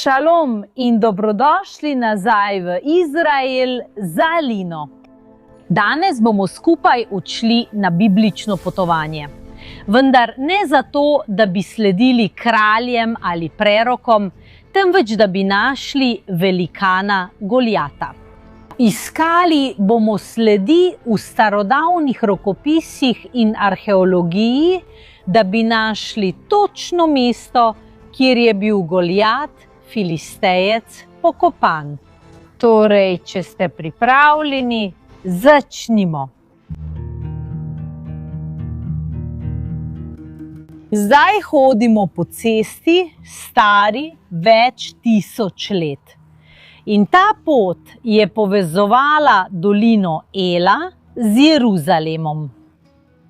Šalom in dobrodošli nazaj v Izrael za Alino. Danes bomo skupaj odšli na biblično potovanje. Vendar ne zato, da bi sledili kraljem ali prerokom, temveč da bi našli velikana Goljata. Iskali bomo sledi v starodavnih rokopisih in arheologiji, da bi našli točno mesto, kjer je bil Goljat, Filistejec, pokopan. Torej, če ste pripravljeni, začnimo. Zdaj hodimo po cesti, stari več tisoč let. In ta pot je povezovala dolino Ela z Jeruzalemom.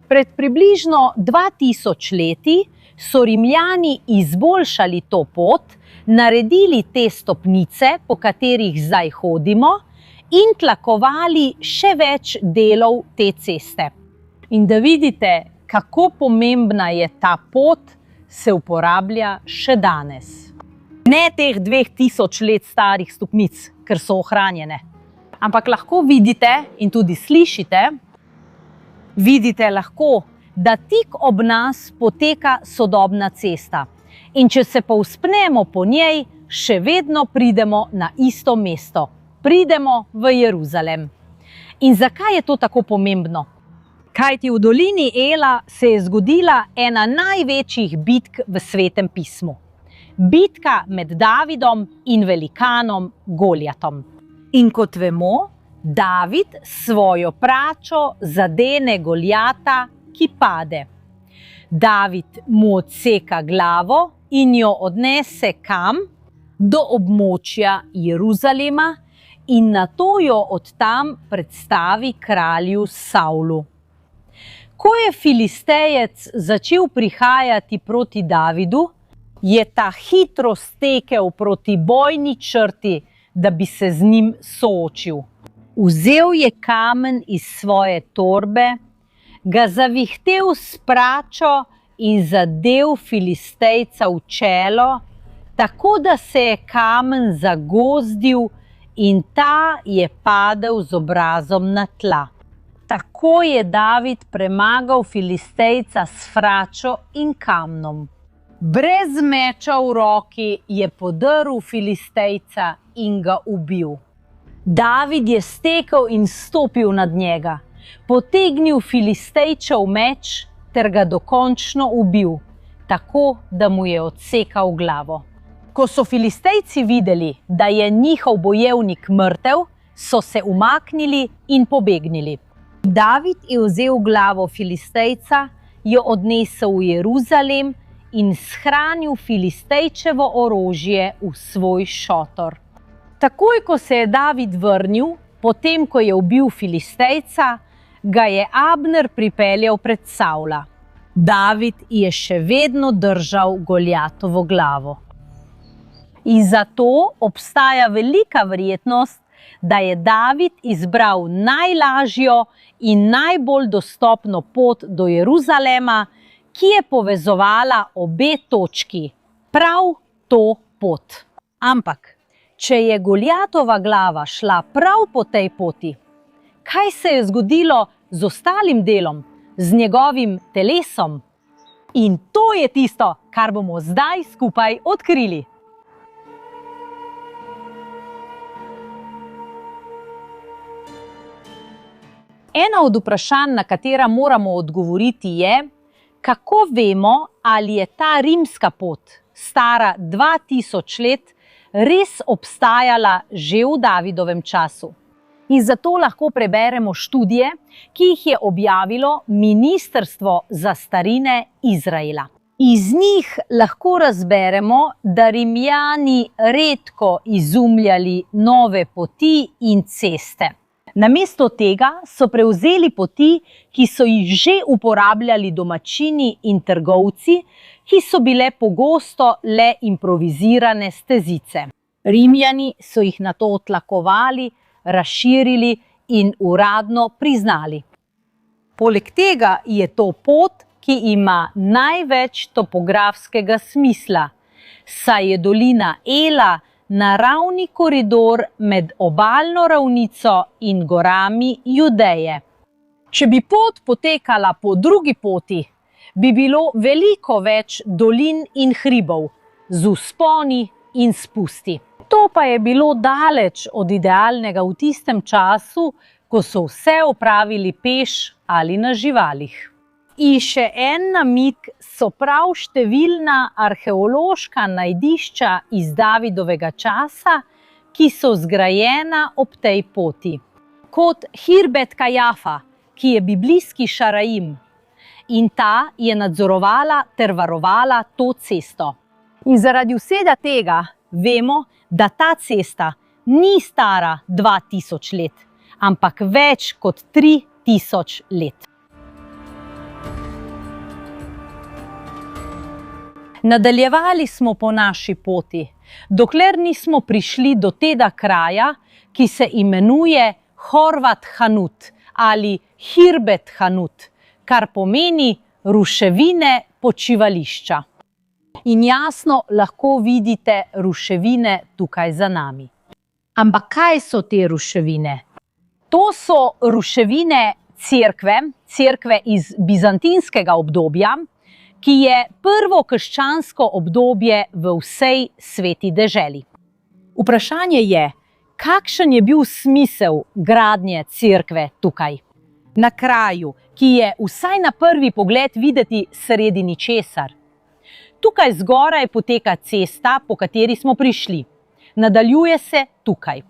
Pred približno 2000 leti so Rimljani izboljšali to pot, naredili te stopnice, po katerih zdaj hodimo, in tlakovali še več delov te ceste. In da vidite, kako pomembna je ta pot, se uporablja še danes. Ne teh 2000 let starih stopnic, ker so ohranjene. Ampak lahko vidite in tudi slišite, da tik ob nas poteka sodobna cesta. In če se povzpnemo po njej, še vedno pridemo na isto mesto. Pridemo v Jeruzalem. In zakaj je to tako pomembno? Kajti v dolini Ela se je zgodila ena največjih bitk v Svetem pismu. Bitka med Davidom in velikanom Goljatom. In kot vemo, David svojo pračo zadene Goljata, ki pade. David mu odseka glavo in jo odnese kam? Do območja Jeruzalema in nato jo od tam predstavi kralju Savlu. Ko je Filistejec začel prihajati proti Davidu, je ta hitro stekel proti bojni črti, da bi se z njim soočil. Vzel je kamen iz svoje torbe, ga zavihtel s pračo in zadel Filistejca v čelo, tako da se je kamen zagozdil in ta je padel z obrazom na tla. Tako je David premagal Filistejca s fračo in kamnom. Brez meča v roki je podrl Filistejca in ga ubil. David je stekel in stopil nad njega, potegnil Filistejčev meč ter ga dokončno ubil, tako da mu je odsekal glavo. Ko so Filistejci videli, da je njihov bojevnik mrtev, so se umaknili in pobegnili. David je vzel glavo Filistejca, jo odnesel v Jeruzalem in shranil Filistejčevo orožje v svoj šotor. Takoj, ko se je David vrnil, potem, ko je ubil Filistejca, ga je Abner pripeljal pred Savla. David je še vedno držal Goljatovo glavo. In zato obstaja velika verjetnost, da je David izbral najlažjo in najbolj dostopno pot do Jeruzalema, ki je povezovala obe točki, prav to pot. Ampak, če je Goljatova glava šla prav po tej poti, kaj se je zgodilo z ostalim delom, z njegovim telesom? In to je tisto, kar bomo zdaj skupaj odkrili. Eno od vprašanj, na katera moramo odgovoriti, je, kako vemo, ali je ta rimska pot, stara 2000 let, res obstajala že v Davidovem času. In zato lahko preberemo študije, ki jih je objavilo Ministrstvo za starine Izraela. Iz njih lahko razberemo, da Rimljani redko izumljali nove poti in ceste. Namesto tega so prevzeli poti, ki so jih že uporabljali domačini in trgovci, ki so bile pogosto le improvizirane stezice. Rimljani so jih nato tlakovali, razširili in uradno priznali. Poleg tega je to pot, ki ima največ topografskega smisla, saj je dolina Ela naravni koridor med obalno ravnico in gorami Judeje. Če bi pot potekala po drugi poti, bi bilo veliko več dolin in hribov, z vzponi in spusti. To pa je bilo daleč od idealnega v tistem času, ko so vse opravili peš ali na živalih. In še en namig so prav številna arheološka najdišča iz Davidovega časa, ki so zgrajena ob tej poti. Kot Hirbet Kajafa, ki je biblijski Šaraim, in ta je nadzorovala ter varovala to cesto. In zaradi vsega tega vemo, da ta cesta ni stara 2000 let, ampak več kot 3000 let. Nadaljevali smo po naši poti, dokler nismo prišli do tega kraja, ki se imenuje Horvat Hanut ali Hirbet Hanut, kar pomeni ruševine počivališča. In jasno lahko vidite ruševine tukaj za nami. Ampak kaj so te ruševine? To so ruševine cerkve iz bizantinskega obdobja, ki je prvo krščansko obdobje v vsej sveti deželi. Vprašanje je, kakšen je bil smisel gradnje cerkve tukaj? Na kraju, ki je vsaj na prvi pogled videti sredi ničesar. Tukaj zgoraj poteka cesta, po kateri smo prišli. Nadaljuje se tukaj.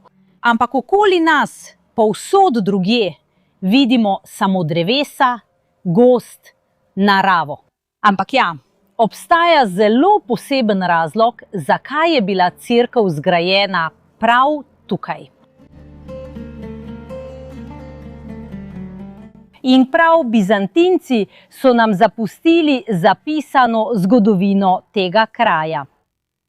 Ampak okoli nas, povsod drugje, vidimo samo drevesa, gozd, naravo. Ampak ja, obstaja zelo poseben razlog, zakaj je bila cerkev zgrajena prav tukaj. In prav Bizantinci so nam zapustili zapisano zgodovino tega kraja.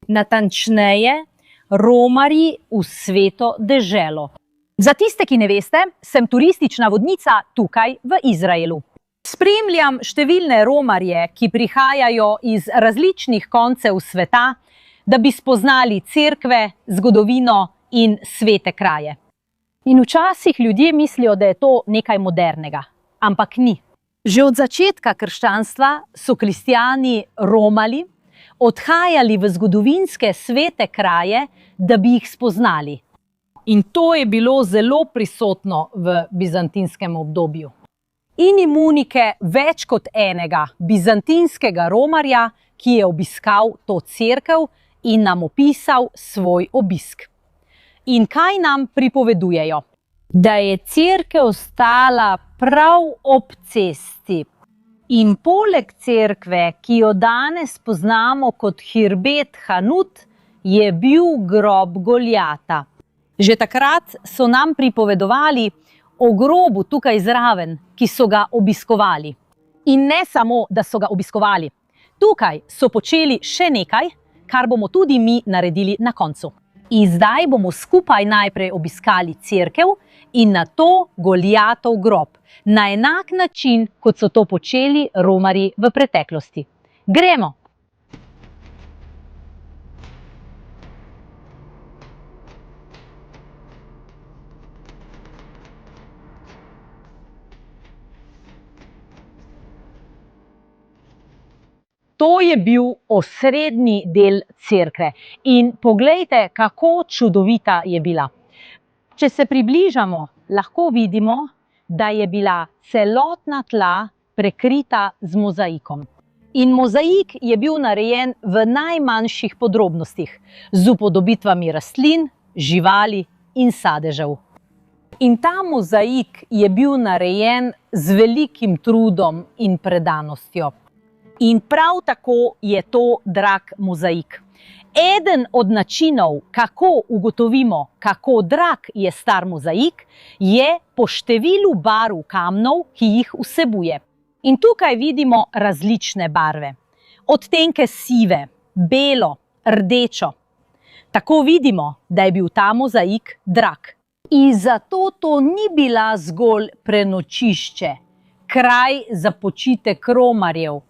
Natančneje, romarji v Sveto deželo. Za tiste, ki ne veste, sem turistična vodnica tukaj v Izraelu. Spremljam številne romarje, ki prihajajo iz različnih koncev sveta, da bi spoznali cerkve, zgodovino in svete kraje. In včasih ljudje mislijo, da je to nekaj modernega. Ampak ni. Že od začetka krščanstva so kristjani romali, odhajali v zgodovinske svete kraje, da bi jih spoznali. In to je bilo zelo prisotno v bizantinskem obdobju. In imunike več kot enega bizantinskega romarja, ki je obiskal to cerkev in nam opisal svoj obisk. In kaj nam pripovedujejo? Da je cerkev stala prav ob cesti. In poleg cerkve, ki jo danes poznamo kot Hirbet Hanut, je bil grob Goljata. Že takrat so nam pripovedovali o grobu tukaj zraven, ki so ga obiskovali. In ne samo, da so ga obiskovali. Tukaj so počeli še nekaj, kar bomo tudi mi naredili na koncu. In zdaj bomo skupaj najprej obiskali cerkev in nato Goljatov grob, na enak način, kot so to počeli romarji v preteklosti. Gremo! To je bil osrednji del cerkve in poglejte, kako čudovita je bila. Če se približamo, lahko vidimo, da je bila celotna tla prekrita z mozaikom. In mozaik je bil narejen v najmanjših podrobnostih, z upodobitvami rastlin, živali in sadežev. In ta mozaik je bil narejen z velikim trudom in predanostjo. In prav tako je to drag mozaik. Eden od načinov, kako ugotovimo, kako drag je star mozaik, je po številu barv kamnov, ki jih vsebuje. In tukaj vidimo različne barve. Odtenke sive, belo, rdečo. Tako vidimo, da je bil ta mozaik drag. In zato to ni bila zgolj prenočišče, kraj za počitek romarjev,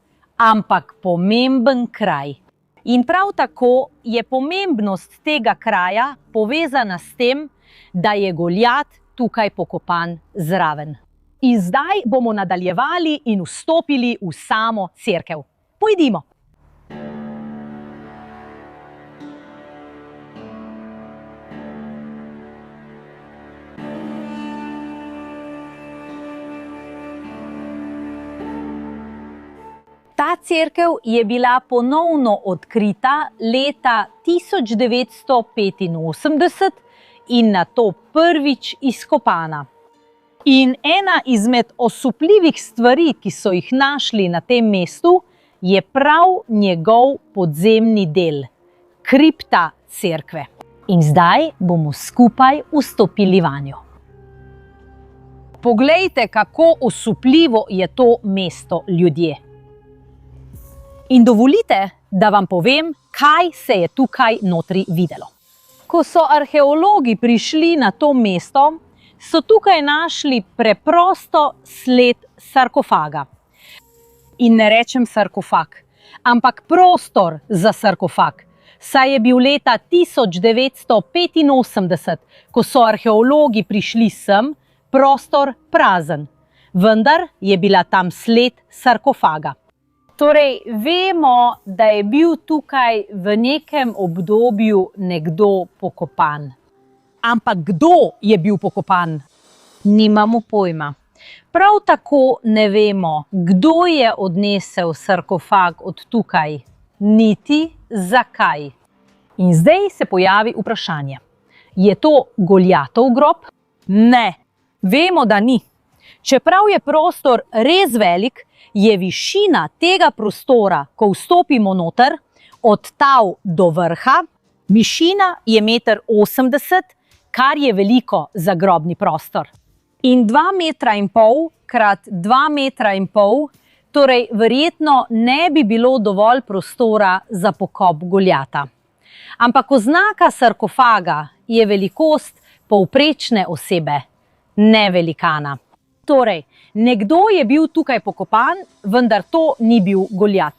ampak pomemben kraj. In prav tako je pomembnost tega kraja povezana s tem, da je Goljat tukaj pokopan zraven. In zdaj bomo nadaljevali in vstopili v samo cerkev. Pojdimo! Ta cerkev je bila ponovno odkrita leta 1985 in nato prvič izkopana. In ena izmed osupljivih stvari, ki so jih našli na tem mestu, je prav njegov podzemni del, kripta cerkve. In zdaj bomo skupaj vstopili vanjo. Poglejte, kako osupljivo je to mesto, ljudje. In dovolite, da vam povem, kaj se je tukaj notri videlo. Ko so arheologi prišli na to mesto, so tukaj našli preprosto sled sarkofaga. In ne rečem sarkofag, ampak prostor za sarkofag, saj je bil leta 1985, ko so arheologi prišli sem, prostor prazen, vendar je bila tam sled sarkofaga. Torej, vemo, da je bil tukaj v nekem obdobju nekdo pokopan. Ampak kdo je bil pokopan? Nimamo pojma. Prav tako ne vemo, kdo je odnesel sarkofag od tukaj, niti zakaj. In zdaj se pojavi vprašanje. Je to Goljatov grob? Ne, vemo, da ni. Čeprav je prostor res velik, je višina tega prostora, ko vstopimo noter, od tal do vrha, višina je 1,80 m, kar je veliko za grobni prostor. In 2,5 metra krat 2,5 metra, torej verjetno ne bi bilo dovolj prostora za pokop Goljata. Ampak oznaka sarkofaga je velikost povprečne osebe, ne velikana. Torej, nekdo je bil tukaj pokopan, vendar to ni bil Goljat.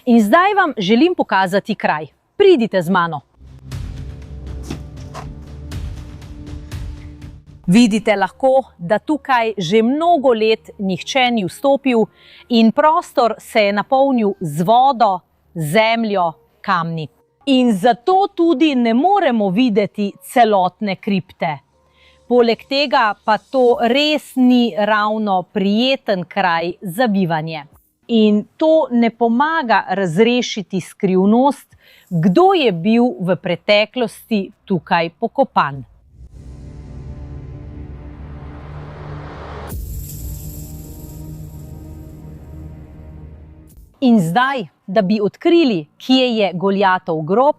In zdaj vam želim pokazati kraj. Pridite z mano. Vidite lahko, da tukaj že mnogo let nihče ni vstopil in prostor se je napolnil z vodo, zemljo, kamni. In zato tudi ne moremo videti celotne kripte. Poleg tega pa to res ni ravno prijeten kraj za bivanje. In to ne pomaga razrešiti skrivnost, kdo je bil v preteklosti tukaj pokopan. In zdaj, da bi odkrili, kje je Goljatov grob,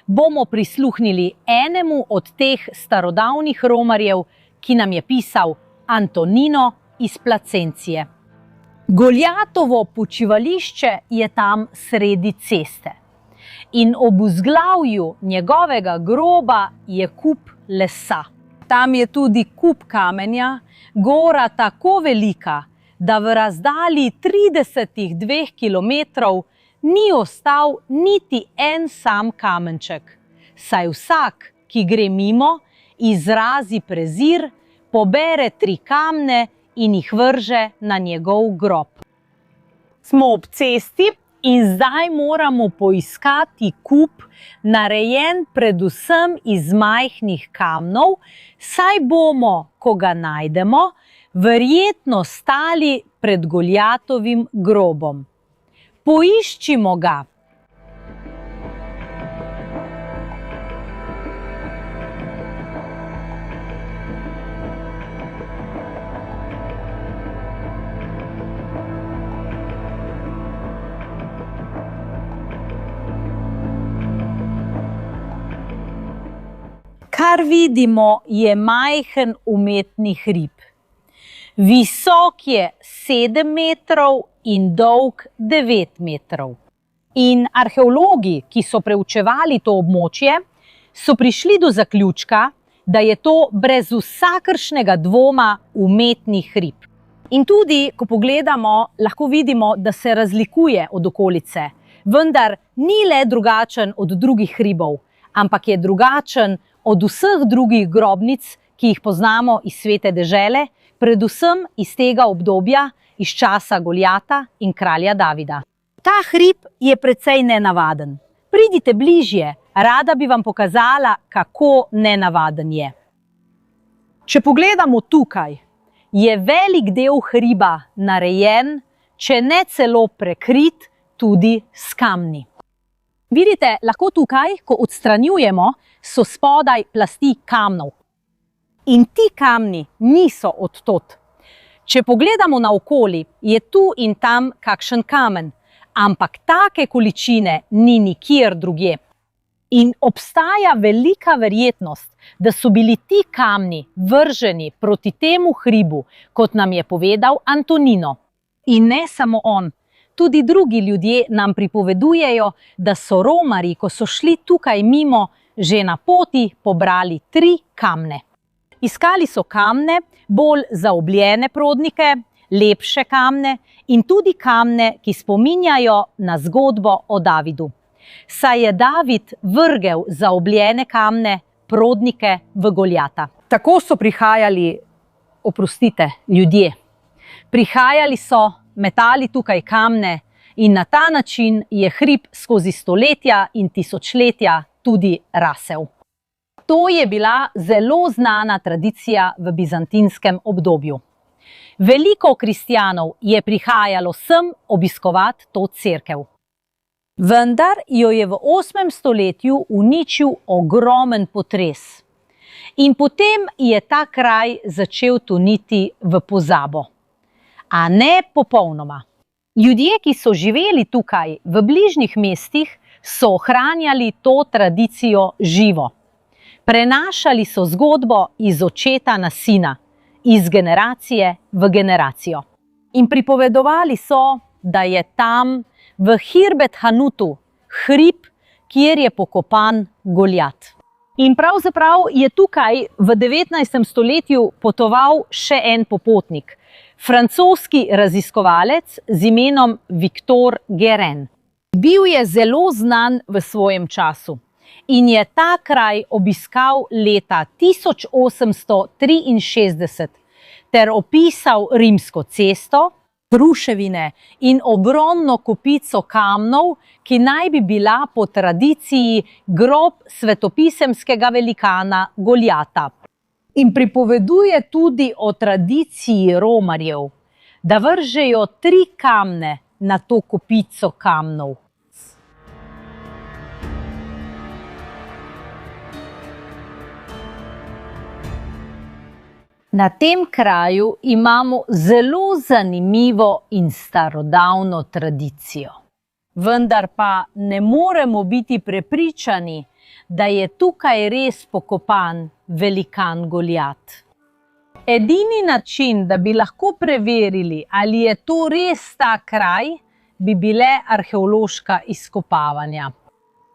bomo prisluhnili enemu od teh starodavnih romarjev, ki nam je pisal Antonino iz Placencije. Goljatovo počivališče je tam sredi ceste. In ob vzglavju njegovega groba je kup lesa. Tam je tudi kup kamenja, gora tako velika, da v razdalji 32 kilometrov ni ostal niti en sam kamenček, saj vsak, ki gre mimo, izrazi prezir, pobere 3 kamne in jih vrže na njegov grob. Smo ob cesti in zdaj moramo poiskati kup, narejen predvsem iz majhnih kamnov, saj bomo, ko ga najdemo, verjetno stali pred Goljatovim grobom. Poiščimo ga. Kar vidimo, je majhen umetni hrib. Visok je 7 metrov in dolg 9 metrov. In arheologi, ki so preučevali to območje, so prišli do zaključka, da je to brez vsakršnega dvoma umetni hrib. In tudi, ko pogledamo, lahko vidimo, da se razlikuje od okolice, vendar ni le drugačen od drugih hribov, ampak je drugačen od vseh drugih grobnic, ki jih poznamo iz Svete dežele, predvsem iz tega obdobja, iz časa Goljata in kralja Davida. Ta hrib je precej nenavaden. Pridite bližje, rada bi vam pokazala, kako nenavaden je. Če pogledamo tukaj, je velik del hriba narejen, če ne celo prekrit, tudi s kamni. Vidite, lahko tukaj, ko odstranjujemo, so spodaj plasti kamnov. In ti kamni niso od tod. Če pogledamo naokoli, je tu in tam kakšen kamen, ampak take količine ni nikjer drugje. In obstaja velika verjetnost, da so bili ti kamni vrženi proti temu hribu, kot nam je povedal Antonino. In ne samo on, tudi drugi ljudje nam pripovedujejo, da so romarji, ko so šli tukaj mimo, že na poti pobrali 3 kamne. Iskali so kamne, bolj zaobljene prodnike, lepše kamne in tudi kamne, ki spominjajo na zgodbo o Davidu. Saj je David vrgel zaobljene kamne, prodnike v Goljata. Tako so prihajali, oprostite, ljudje. Prihajali so, metali tukaj kamne in na ta način je hrib skozi stoletja in tisočletja tudi rasel. To je bila zelo znana tradicija v bizantinskem obdobju. Veliko kristjanov je prihajalo sem obiskovati to cerkev. Vendar jo je v 8. stoletju uničil ogromen potres. In potem je ta kraj začel toniti v pozabo. A ne popolnoma. Ljudje, ki so živeli tukaj v bližnjih mestih, so ohranjali to tradicijo živo. Prenašali so zgodbo iz očeta na sina, iz generacije v generacijo. In pripovedovali so, da je tam v Hirbet Hanutu hrib, kjer je pokopan Goljat. In pravzaprav je tukaj v 19. stoletju potoval še en popotnik, francoski raziskovalec z imenom Victor Guérin. Bil je zelo znan v svojem času in je ta kraj obiskal leta 1863 ter opisal Rimsko cesto, ruševine in ogromno kopico kamnov, ki naj bi bila po tradiciji grob svetopisemskega velikana Goljata. In pripoveduje tudi o tradiciji romarjev, da vržejo 3 kamne na to kopico kamnov. Na tem kraju imamo zelo zanimivo in starodavno tradicijo. Vendar pa ne moremo biti prepričani, da je tukaj res pokopan velikan Goljat. Edini način, da bi lahko preverili, ali je to res ta kraj, bi bile arheološka izkopavanja.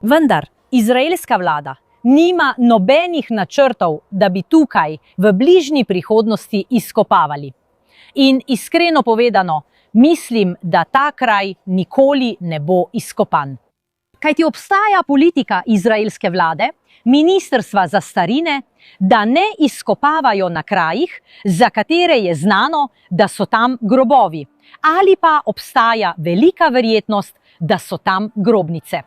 Vendar izraelska vlada nima nobenih načrtov, da bi tukaj v bližnji prihodnosti izkopavali. In iskreno povedano, mislim, da ta kraj nikoli ne bo izkopan. Kajti obstaja politika izraelske vlade, ministrstva za starine, da ne izkopavajo na krajih, za katere je znano, da so tam grobovi, ali pa obstaja velika verjetnost, da so tam grobnice.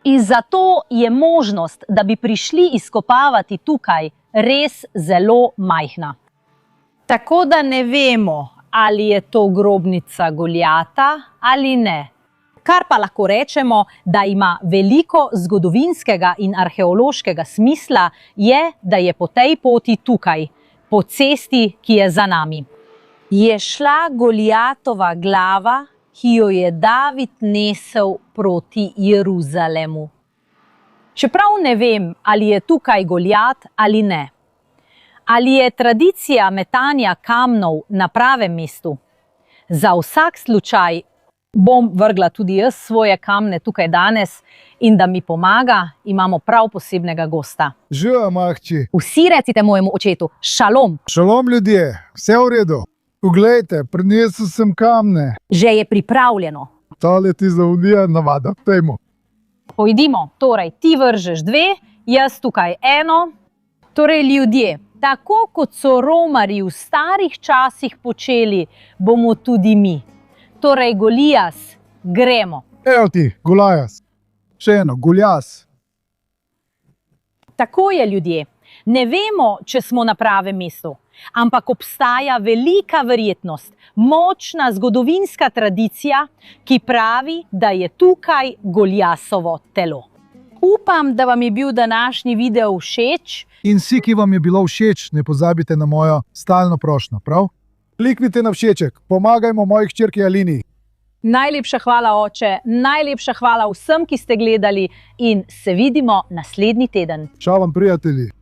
In zato je možnost, da bi prišli izkopavati tukaj, res zelo majhna. Tako da ne vemo, ali je to grobnica Goljata ali ne. Kar pa lahko rečemo, da ima veliko zgodovinskega in arheološkega smisla, je, da je po tej poti tukaj, po cesti, ki je za nami. Je šla Goljatova glava, ki jo je David nesel proti Jeruzalemu. Čeprav ne vem, ali je tukaj Goljat ali ne. Ali je tradicija metanja kamnov na pravem mestu? Za vsak slučaj bom vrgla tudi jaz svoje kamne tukaj danes in da mi pomaga, imamo prav posebnega gosta. Živijo, mahči. Vsi recite mojemu očetu šalom. Šalom, ljudje, vse v redu. Poglejte, prinesel sem kamne. Že je pripravljeno. Tale ti zavodija navada, pejmo. Pojdimo, torej ti vržeš 2, jaz tukaj 1. Torej ljudje, tako kot so romarji v starih časih počeli, bomo tudi mi. Torej Golijas, gremo. Evo ti, Golajas. Še eno, Goljas. Tako je ljudje. Ne vemo, če smo na pravem mestu, ampak obstaja velika verjetnost, močna zgodovinska tradicija, ki pravi, da je tukaj Goljasovo telo. Upam, da vam je bil današnji video všeč. In vsi, ki vam je bilo všeč, ne pozabite na mojo stalno prošnjo, prav? Kliknite na všeček, pomagajmo moji hčerki Alini. Najlepša hvala, oče, najlepša hvala vsem, ki ste gledali in se vidimo naslednji teden. Čau vam, prijatelji.